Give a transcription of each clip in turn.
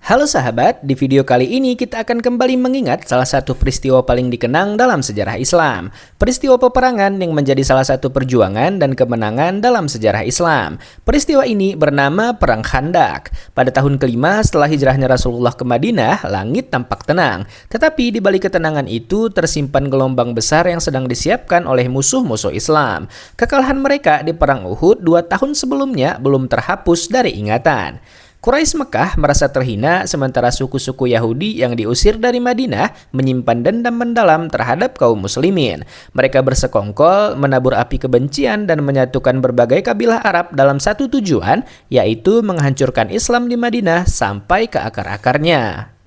Halo sahabat, di video kali ini kita akan kembali mengingat salah satu peristiwa paling dikenang dalam sejarah Islam. Peristiwa peperangan yang menjadi salah satu perjuangan dan kemenangan dalam sejarah Islam. Peristiwa ini bernama Perang Khandak. Pada tahun kelima setelah hijrahnya Rasulullah ke Madinah, langit tampak tenang. Tetapi di balik ketenangan itu tersimpan gelombang besar yang sedang disiapkan oleh musuh-musuh Islam. Kekalahan mereka di Perang Uhud 2 tahun sebelumnya belum terhapus dari ingatan. Quraisy Mekah merasa terhina sementara suku-suku Yahudi yang diusir dari Madinah menyimpan dendam mendalam terhadap kaum muslimin. Mereka bersekongkol, menabur api kebencian dan menyatukan berbagai kabilah Arab dalam satu tujuan, yaitu menghancurkan Islam di Madinah sampai ke akar-akarnya.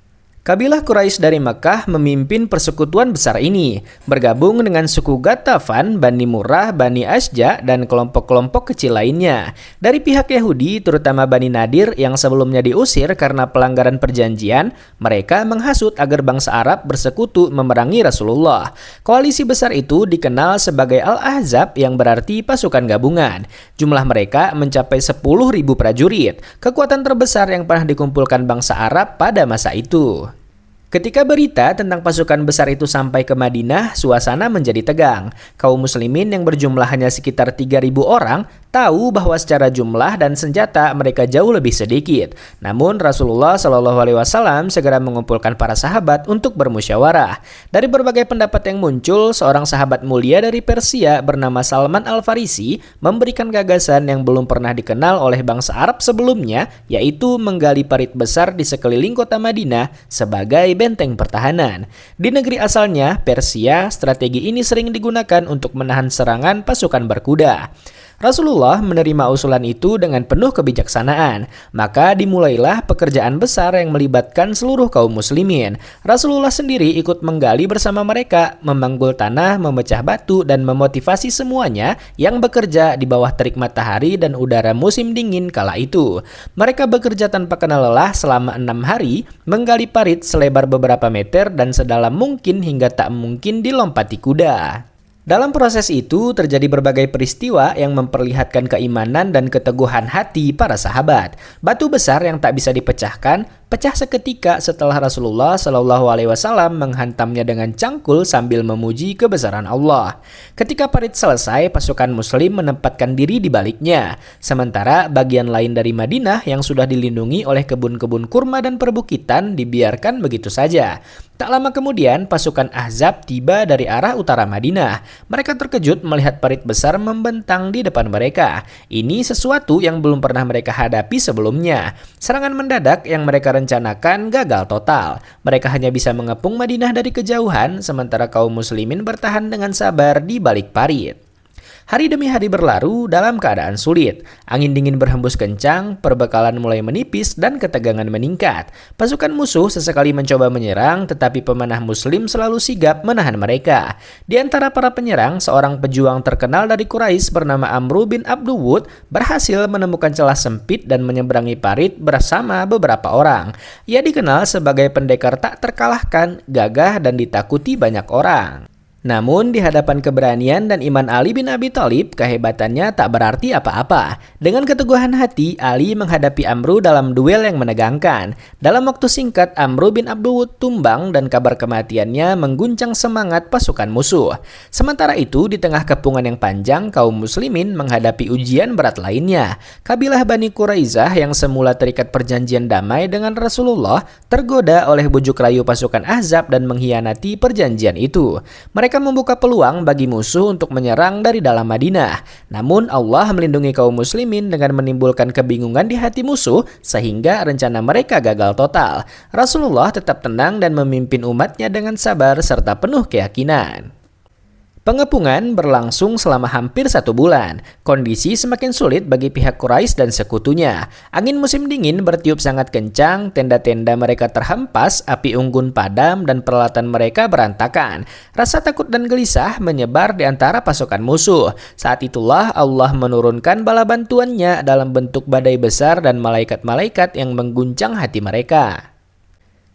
Kabilah Quraisy dari Mekah memimpin persekutuan besar ini, bergabung dengan suku Ghatafan, Bani Murrah, Bani Ashja, dan kelompok-kelompok kecil lainnya. Dari pihak Yahudi, terutama Bani Nadir yang sebelumnya diusir karena pelanggaran perjanjian, mereka menghasut agar bangsa Arab bersekutu memerangi Rasulullah. Koalisi besar itu dikenal sebagai Al-Ahzab yang berarti pasukan gabungan. Jumlah mereka mencapai 10.000 prajurit, kekuatan terbesar yang pernah dikumpulkan bangsa Arab pada masa itu. Ketika berita tentang pasukan besar itu sampai ke Madinah, suasana menjadi tegang. Kaum muslimin yang berjumlah hanya sekitar 3.000 orang tahu bahwa secara jumlah dan senjata mereka jauh lebih sedikit. Namun Rasulullah SAW segera mengumpulkan para sahabat untuk bermusyawarah. Dari berbagai pendapat yang muncul, seorang sahabat mulia dari Persia bernama Salman Al-Farisi memberikan gagasan yang belum pernah dikenal oleh bangsa Arab sebelumnya, yaitu menggali parit besar di sekeliling kota Madinah sebagai benteng pertahanan. Di negeri asalnya, Persia, strategi ini sering digunakan untuk menahan serangan pasukan berkuda. Rasulullah menerima usulan itu dengan penuh kebijaksanaan. Maka dimulailah pekerjaan besar yang melibatkan seluruh kaum muslimin. Rasulullah sendiri ikut menggali bersama mereka, memanggul tanah, memecah batu, dan memotivasi semuanya yang bekerja di bawah terik matahari dan udara musim dingin kala itu. Mereka bekerja tanpa kenal lelah selama 6 hari, menggali parit selebar beberapa meter dan sedalam mungkin hingga tak mungkin dilompati kuda. Dalam proses itu terjadi berbagai peristiwa yang memperlihatkan keimanan dan keteguhan hati para sahabat. Batu besar yang tak bisa dipecahkan pecah seketika setelah Rasulullah SAW menghantamnya dengan cangkul sambil memuji kebesaran Allah. Ketika parit selesai, pasukan Muslim menempatkan diri di baliknya. Sementara bagian lain dari Madinah yang sudah dilindungi oleh kebun-kebun kurma dan perbukitan dibiarkan begitu saja. Tak lama kemudian, pasukan Ahzab tiba dari arah utara Madinah. Mereka terkejut melihat parit besar membentang di depan mereka. Ini sesuatu yang belum pernah mereka hadapi sebelumnya. Serangan mendadak yang mereka rencanakan gagal total. Mereka hanya bisa mengepung Madinah dari kejauhan, sementara kaum muslimin bertahan dengan sabar di balik parit. Hari demi hari berlalu dalam keadaan sulit. Angin dingin berhembus kencang, perbekalan mulai menipis, dan ketegangan meningkat. Pasukan musuh sesekali mencoba menyerang, tetapi pemanah muslim selalu sigap menahan mereka. Di antara para penyerang, seorang pejuang terkenal dari Quraisy bernama Amru bin Abduwud berhasil menemukan celah sempit dan menyeberangi parit bersama beberapa orang. Ia dikenal sebagai pendekar tak terkalahkan, gagah, dan ditakuti banyak orang. Namun di hadapan keberanian dan iman Ali bin Abi Thalib, kehebatannya tak berarti apa-apa. Dengan keteguhan hati, Ali menghadapi Amru dalam duel yang menegangkan. Dalam waktu singkat, Amru bin Abduwud tumbang dan kabar kematiannya mengguncang semangat pasukan musuh. Sementara itu, di tengah kepungan yang panjang, kaum muslimin menghadapi ujian berat lainnya. Kabilah Bani Quraizah yang semula terikat perjanjian damai dengan Rasulullah, tergoda oleh bujuk rayu pasukan Ahzab dan mengkhianati perjanjian itu. Mereka membuka peluang bagi musuh untuk menyerang dari dalam Madinah. Namun Allah melindungi kaum muslimin dengan menimbulkan kebingungan di hati musuh sehingga rencana mereka gagal total. Rasulullah tetap tenang dan memimpin umatnya dengan sabar serta penuh keyakinan. Pengepungan berlangsung selama hampir 1 bulan. Kondisi semakin sulit bagi pihak Quraisy dan sekutunya. Angin musim dingin bertiup sangat kencang, tenda-tenda mereka terhempas, api unggun padam, dan peralatan mereka berantakan. Rasa takut dan gelisah menyebar di antara pasukan musuh. Saat itulah Allah menurunkan bala bantuannya dalam bentuk badai besar dan malaikat-malaikat yang mengguncang hati mereka.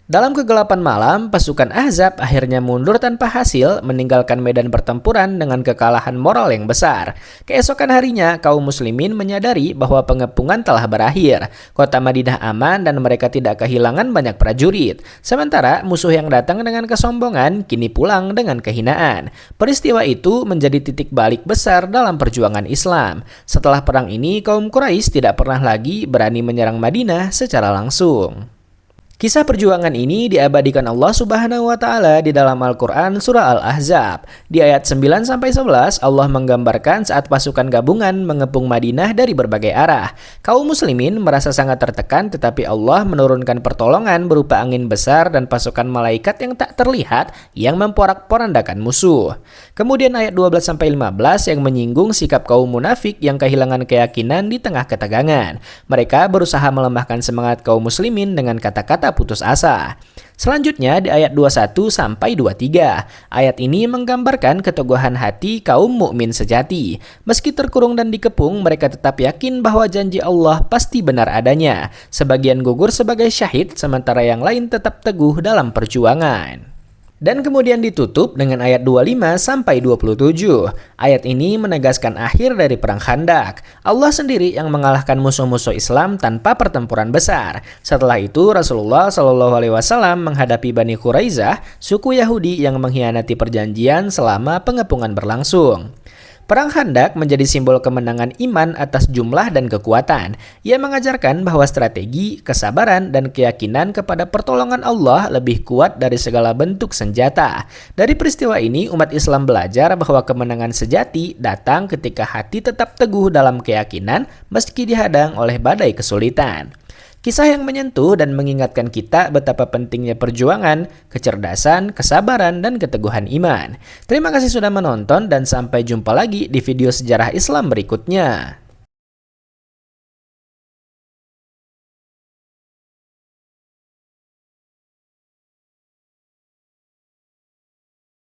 Dalam kegelapan malam, pasukan Ahzab akhirnya mundur tanpa hasil, meninggalkan medan pertempuran dengan kekalahan moral yang besar. Keesokan harinya, kaum muslimin menyadari bahwa pengepungan telah berakhir. Kota Madinah aman dan mereka tidak kehilangan banyak prajurit. Sementara musuh yang datang dengan kesombongan kini pulang dengan kehinaan. Peristiwa itu menjadi titik balik besar dalam perjuangan Islam. Setelah perang ini, kaum Quraisy tidak pernah lagi berani menyerang Madinah secara langsung. Kisah perjuangan ini diabadikan Allah Subhanahu wa taala di dalam Al-Qur'an surah Al-Ahzab. Di ayat 9-11 Allah menggambarkan saat pasukan gabungan mengepung Madinah dari berbagai arah. Kaum muslimin merasa sangat tertekan, tetapi Allah menurunkan pertolongan berupa angin besar dan pasukan malaikat yang tak terlihat yang memporak-porandakan musuh. Kemudian ayat 12-15 yang menyinggung sikap kaum munafik yang kehilangan keyakinan di tengah ketegangan. Mereka berusaha melemahkan semangat kaum muslimin dengan kata-kata putus asa. Selanjutnya di ayat 21-23. Ayat ini menggambarkan keteguhan hati kaum mukmin sejati. Meski terkurung dan dikepung, mereka tetap yakin bahwa janji Allah pasti benar adanya. Sebagian gugur sebagai syahid, sementara yang lain tetap teguh dalam perjuangan. Dan kemudian ditutup dengan ayat 25-27. Ayat ini menegaskan akhir dari perang Khandak. Allah sendiri yang mengalahkan musuh-musuh Islam tanpa pertempuran besar. Setelah itu Rasulullah SAW menghadapi Bani Quraizah, suku Yahudi yang mengkhianati perjanjian selama pengepungan berlangsung. Perang Khandak menjadi simbol kemenangan iman atas jumlah dan kekuatan. Ia mengajarkan bahwa strategi, kesabaran, dan keyakinan kepada pertolongan Allah lebih kuat dari segala bentuk senjata. Dari peristiwa ini, umat Islam belajar bahwa kemenangan sejati datang ketika hati tetap teguh dalam keyakinan meski dihadang oleh badai kesulitan. Kisah yang menyentuh dan mengingatkan kita betapa pentingnya perjuangan, kecerdasan, kesabaran, dan keteguhan iman. Terima kasih sudah menonton dan sampai jumpa lagi di video sejarah Islam berikutnya.